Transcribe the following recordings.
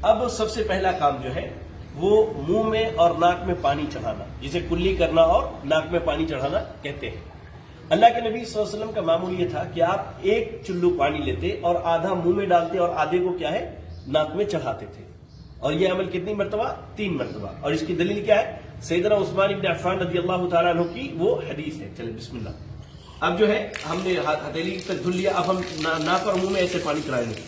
اب سب سے پہلا کام جو ہے وہ منہ میں اور ناک میں پانی چڑھانا، جسے کلی کرنا اور ناک میں پانی چڑھانا کہتے ہیں۔ اللہ کے نبی صلی اللہ علیہ وسلم کا معمول یہ تھا کہ آپ ایک چلو پانی لیتے اور آدھا منہ میں ڈالتے اور آدھے کو کیا ہے ناک میں چڑھاتے تھے، اور یہ عمل کتنی مرتبہ؟ 3 مرتبہ۔ اور اس کی دلیل کیا ہے؟ سیدنا عثمان بن عفان رضی اللہ تعالیٰ عنہ کی وہ حدیث ہے۔ چلیں بسم اللہ۔ اب جو ہے ہم نے ہتھیلی تک دھل لیا، اب ہم ناک اور منہ میں ایسے پانی چڑھائیں گے۔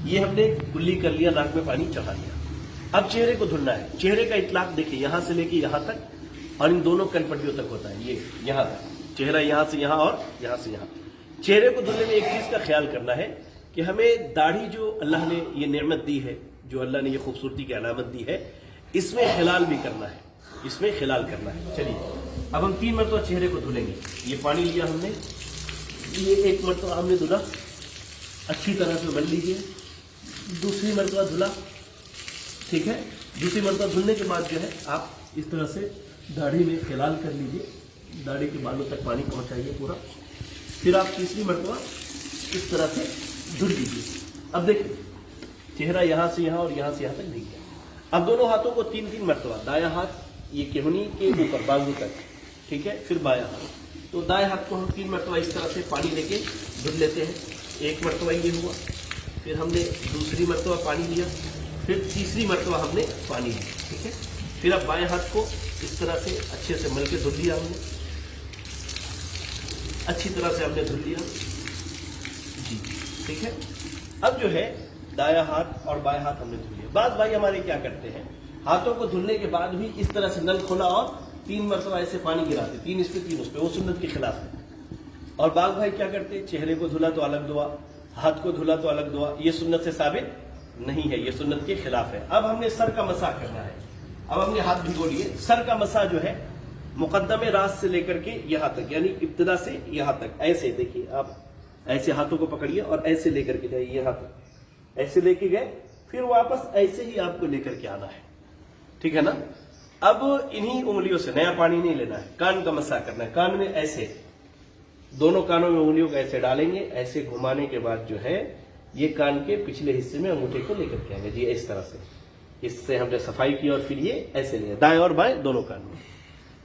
یہ ہم نے کلی کر لیا، ناک میں پانی چڑھا لیا۔ اب چہرے کو دھلنا ہے۔ چہرے کا اطلاق دیکھیں، یہاں سے لے کے یہاں تک، اور ان دونوں کن پٹیوں تک ہوتا ہے۔ یہ یہاں تک چہرہ، یہاں سے یہاں اور یہاں سے یہاں۔ چہرے کو دھلنے میں ایک چیز کا خیال کرنا ہے کہ ہمیں داڑھی جو اللہ نے یہ نعمت دی ہے، جو اللہ نے یہ خوبصورتی کی علامت دی ہے، اس میں خلال بھی کرنا ہے، اس میں خلال کرنا ہے۔ چلیے اب ہم 3 مرتبہ چہرے کو دھلیں گے۔ یہ پانی لیا ہم نے، یہ ایک مرتبہ ہم نے دھلا، اچھی طرح سے مل لیجیے۔ دوسری مرتبہ دھلا، ٹھیک ہے۔ دوسری مرتبہ دھلنے کے بعد جو ہے آپ اس طرح سے داڑھی میں خلال کر لیجیے، داڑھی کے بالوں تک پانی پہنچائیے پورا۔ پھر آپ تیسری مرتبہ اس طرح سے دھل لیجیے۔ اب دیکھیں چہرہ یہاں سے یہاں اور یہاں سے یہاں تک بھیگ گیا۔ اب دونوں ہاتھوں کو 3 مرتبہ، دایاں ہاتھ یہ کہنی کے اوپر بازو تک، ٹھیک ہے، پھر بایاں ہاتھ۔ تو دائیں ہاتھ کو ہم 3 مرتبہ اس طرح سے پانی لے کے دھل لیتے ہیں۔ ایک مرتبہ یہ ہوا، پھر ہم نے دوسری مرتبہ پانی لیا، پھر تیسری مرتبہ ہم نے پانی لیا، ٹھیک ہے۔ پھر اب بائیں ہاتھ کو اس طرح سے اچھے سے مل کے دھل لیا، ہم نے اچھی طرح سے ہم نے دھل لیا، جی ٹھیک ہے۔ اب جو ہے دایاں ہاتھ اور بائیں ہاتھ ہم نے دھل لیا۔ بعض بھائی ہمارے کیا کرتے ہیں، ہاتھوں کو دھلنے کے بعد بھی اس طرح سے نل کھولا اور 3 مرتبہ ایسے پانی گراتے، 3 اس پہ 3 اس پہ، وہ سنت کے خلاف ہے۔ اور بعض بھائی کیا کرتے، چہرے کو دھلا تو الگ دعا، ہاتھ کو دھلا تو الگ دعا، یہ سنت سے ثابت نہیں ہے، یہ سنت کے خلاف ہے۔ اب ہم نے سر کا مسح کرنا ہے۔ اب ہم نے ہاتھ بھگو لیے۔ سر کا مسح جو ہے مقدم راس سے لے کر کے یہاں تک، یعنی ابتدا سے یہاں تک، ایسے دیکھیے آپ، ایسے ہاتھوں کو پکڑیے اور ایسے لے کر کے جائیے یہاں تک، ایسے لے کے گئے، پھر واپس ایسے ہی آپ کو لے کر کے آنا ہے، ٹھیک ہے نا۔ اب انہی انگلیوں سے، نیا پانی نہیں لینا ہے، کان کا مسح کرنا ہے۔ کان میں ایسے دونوں کانوں میں انگلیوں کو ایسے ڈالیں گے، ایسے گھمانے کے بعد جو ہے یہ کان کے پچھلے حصے میں انگوٹھے کو لے کر کے آئیں گے، جی اس طرح سے۔ اس سے ہم نے صفائی کی اور پھر یہ ایسے لے، دائیں اور بائیں دونوں کان میں۔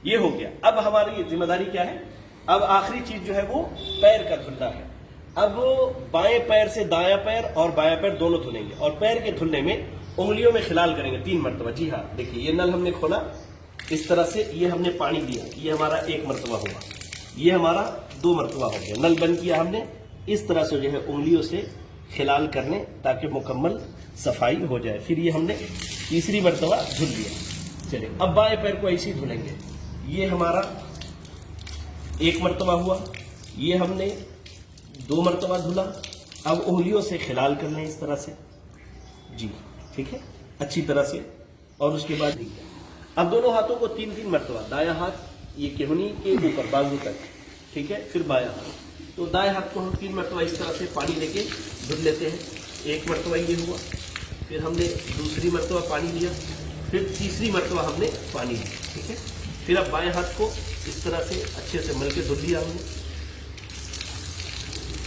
یہ ہو گیا۔ اب ہماری ذمہ داری کیا ہے؟ اب آخری چیز جو ہے وہ پیر کا دھلنا ہے۔ اب بائیں پیر سے دایاں پیر اور بایاں پیر دونوں دھلیں گے، اور پیر کے دھلنے میں انگلیوں میں خلال کریں گے 3 مرتبہ۔ جی ہاں دیکھیے، یہ نل ہم نے کھولا اس طرح سے، یہ ہم نے پانی دیا، یہ ہمارا 1 مرتبہ ہوا، یہ ہمارا 2 مرتبہ ہو گیا۔ نل بند کیا ہم نے، اس طرح سے جو ہے انگلیوں سے خلال کرنے تاکہ مکمل صفائی ہو جائے۔ پھر یہ ہم نے تیسری مرتبہ دھل لیا۔ چلے اب بائیں پیر کو ایسے ہی دھلیں گے۔ یہ ہمارا 1 مرتبہ ہوا، یہ ہم نے 2 مرتبہ دھلا۔ اب انگلیوں سے خلال کر لیں اس طرح سے، جی ٹھیک ہے، اچھی طرح سے، اور اس کے بعد اب دونوں ہاتھوں کو 3 مرتبہ، دایاں ہاتھ یہ کہنی کے اوپر بازو تک، ٹھیک ہے، پھر بایاں ہاتھ۔ تو دائیں ہاتھ کو ہم 3 مرتبہ اس طرح سے پانی لے کے دھل لیتے ہیں۔ ایک مرتبہ یہ ہوا، پھر ہم نے دوسری مرتبہ پانی لیا، پھر تیسری مرتبہ ہم نے پانی لیا، ٹھیک ہے۔ پھر اب بائیں ہاتھ کو اس طرح سے اچھے سے مل کے دھل لیا، ہم نے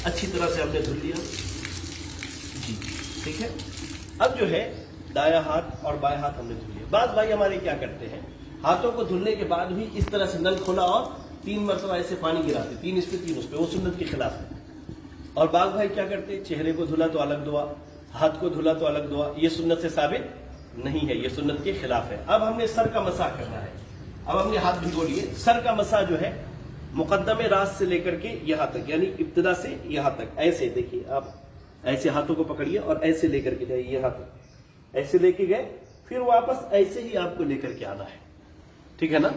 اچھی طرح سے ہم نے دھل لیا، جی ٹھیک ہے۔ اب جو ہے دایاں ہاتھ اور بائیں ہاتھ ہم نے دھل لیا۔ بعض بھائی ہمارے کیا کرتے ہیں، ہاتھوں کو دھلنے کے بعد بھی اس طرح سے نل کھولا اور 3 مرتبہ ایسے پانی گراتے، 3 اس پہ 3 اس پہ، وہ سنت کے خلاف ہے۔ اور بعض بھائی کیا کرتے، چہرے کو دھلا تو الگ دعا، ہاتھ کو دھلا تو الگ دعا، یہ سنت سے ثابت نہیں ہے، یہ سنت کے خلاف ہے۔ اب ہم نے سر کا مسح کرنا ہے۔ اب ہم نے ہاتھ بھگو لیے۔ سر کا مسح جو ہے مقدم راس سے لے کر کے یہاں تک، یعنی ابتدا سے یہاں تک، ایسے دیکھیے آپ، ایسے ہاتھوں کو پکڑیے اور ایسے لے کر کے جائیے یہاں تک، ایسے لے کے گئے، پھر واپس ایسے ہی آپ کو لے کر کے آنا ہے، ٹھیک ہے نا۔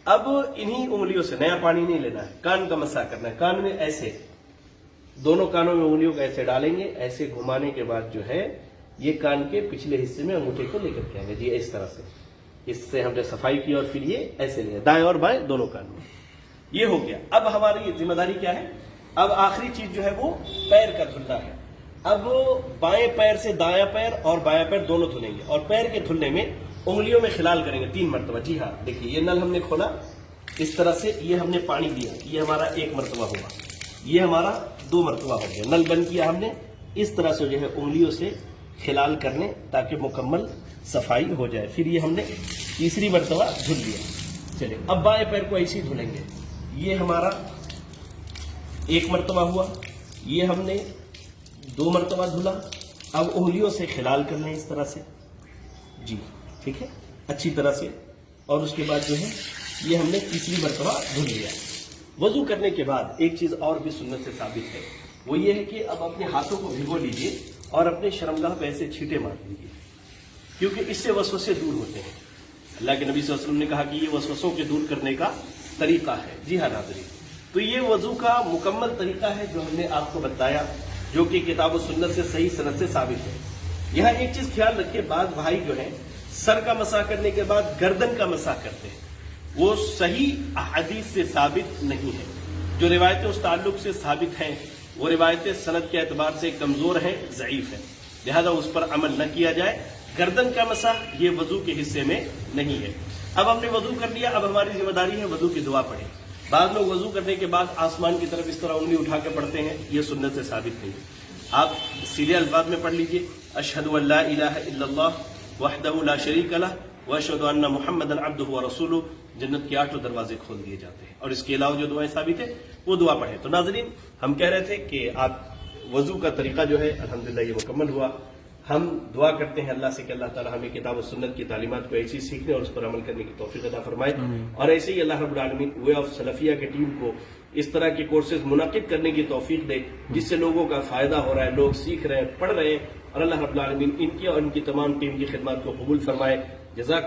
اب انہی انگلیوں سے، نیا پانی نہیں لینا ہے، کان کا مسح کرنا ہے۔ کان میں ایسے دونوں کانوں میں انگلیوں کو ایسے ڈالیں گے، ایسے گھمانے کے بعد جو ہے یہ کان کے پچھلے حصے میں انگوٹھے کو لے کر کے آئیں گے، جی اس طرح سے۔ اس سے ہم نے صفائی کی اور پھر یہ ایسے لے، دائیں اور بائیں دونوں کان میں۔ یہ ہو گیا۔ اب ہماری ذمہ داری کیا ہے؟ اب آخری چیز جو ہے وہ پیر کا دھلنا ہے۔ اب بائیں پیر سے دایاں پیر اور بایاں پیر دونوں دھلیں گے، اور پیر کے دھلنے میں انگلیوں میں خلال کریں گے 3 مرتبہ. جی ہاں دیکھیے یہ نل ہم نے کھولا اس طرح سے, یہ ہم نے پانی دیا, یہ ہمارا 1 مرتبہ ہوا, یہ ہمارا 2 مرتبہ ہو گیا. نل بند کیا ہم نے, اس طرح سے جو ہے انگلیوں سے خلال کرنے تاکہ مکمل صفائی ہو جائے. پھر یہ ہم نے تیسری مرتبہ دھل لیا. چلے اب بائیں پیر کو ایسے ہی دھلیں گے. یہ ہمارا 1 مرتبہ ہوا, یہ ہم نے 2 مرتبہ دھلا. اب انگلیوں سے خلال کر لیں اس طرح سے. جی ٹھیک ہے اچھی طرح سے. اور اس کے بعد جو ہے یہ ہم نے تیسری مرتبہ دھل لیا. وضو کرنے کے بعد ایک چیز اور بھی سنت سے ثابت ہے, وہ یہ ہے کہ اب اپنے ہاتھوں کو بھگو لیجئے اور اپنے شرمگاہ پہ ایسے چھینٹے مار لیجئے, کیونکہ اس سے وسوسے دور ہوتے ہیں. اللہ کے نبی صلی اللہ علیہ وسلم نے کہا کہ یہ وسوسوں کے دور کرنے کا طریقہ ہے. جی ہاں ناظرین, تو یہ وضو کا مکمل طریقہ ہے جو ہم نے آپ کو بتایا, جو کہ کتاب و سنت سے صحیح سند سے ثابت ہے. یہاں ایک چیز خیال رکھیے, بعض بھائی جو ہیں سر کا مسح کرنے کے بعد گردن کا مسح کرتے ہیں, وہ صحیح احادیث سے ثابت نہیں ہے. جو روایتیں اس تعلق سے ثابت ہیں وہ روایتیں سند کے اعتبار سے کمزور ہیں, ضعیف ہیں, لہذا اس پر عمل نہ کیا جائے. گردن کا مسح یہ وضو کے حصے میں نہیں ہے. اب ہم نے وضو کر لیا, اب ہماری ذمہ داری ہے وضو کی دعا پڑھیں. بعض لوگ وضو کرنے کے بعد آسمان کی طرف اس طرح انگلی اٹھا کے پڑھتے ہیں, یہ سنت سے ثابت نہیں. آپ سیدھے الفاظ میں پڑھ لیجئے, اشہد ان لا الہ الا اللہ وحدہ لا شریک لہ واشہد ان محمدا عبدہ ورسولہ. جنت کے 8 دروازے کھول دیے جاتے ہیں. اور اس کے علاوہ جو دعائیں ثابت ہیں وہ دعا پڑھیں. تو ناظرین ہم کہہ رہے تھے کہ آپ وضو کا طریقہ جو ہے الحمدللہ یہ مکمل ہوا. ہم دعا کرتے ہیں اللہ سے کہ اللہ تعالی ہمیں کتاب و سنت کی تعلیمات کو ایسی سیکھنے اور اس پر عمل کرنے کی توفیق عطا فرمائے. اور ایسے ہی اللہ رب العالمین وے آف سلفیہ کی ٹیم کو اس طرح کے کورسز منعقد کرنے کی توفیق دے جس سے لوگوں کا فائدہ ہو رہا ہے, لوگ سیکھ رہے ہیں, پڑھ رہے ہیں. اور اللہ رب العالمین ان کی اور ان کی تمام ٹیم کی خدمات کو قبول فرمائے. جزاک